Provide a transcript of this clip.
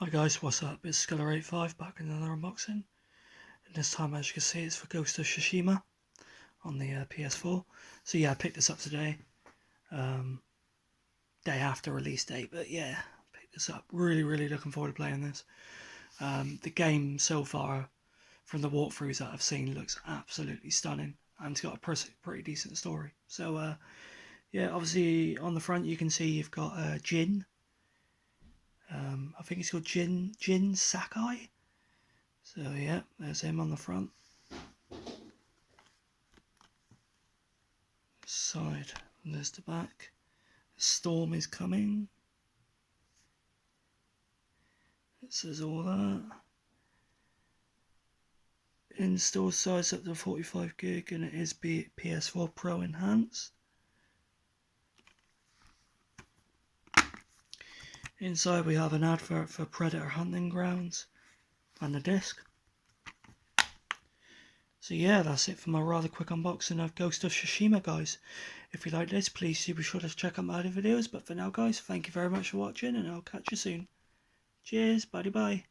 Hi guys, what's up? It's Sculler85 back in another unboxing. And this time, as you can see, it's for Ghost of Tsushima on the PS4. So yeah, I picked this up today, day after release date. But yeah, picked this up. Really looking forward to playing this. The game so far, from the walkthroughs that I've seen, looks absolutely stunning, and it's got a pretty decent story. So yeah, obviously on the front you can see you've got Jin. I think it's called Jin Sakai. So yeah, there's him on the front. Side, and there's the back. The storm is coming. It says all that. Install size up to 45 gig, and it is PS4 Pro enhanced. Inside we have an advert for Predator Hunting Grounds and the disc. So yeah, that's it for my rather quick unboxing of Ghost of Tsushima, guys. If you like this, please be sure to check out my other videos. But for now, guys, thank you very much for watching, and I'll catch you soon. Cheers, bye bye.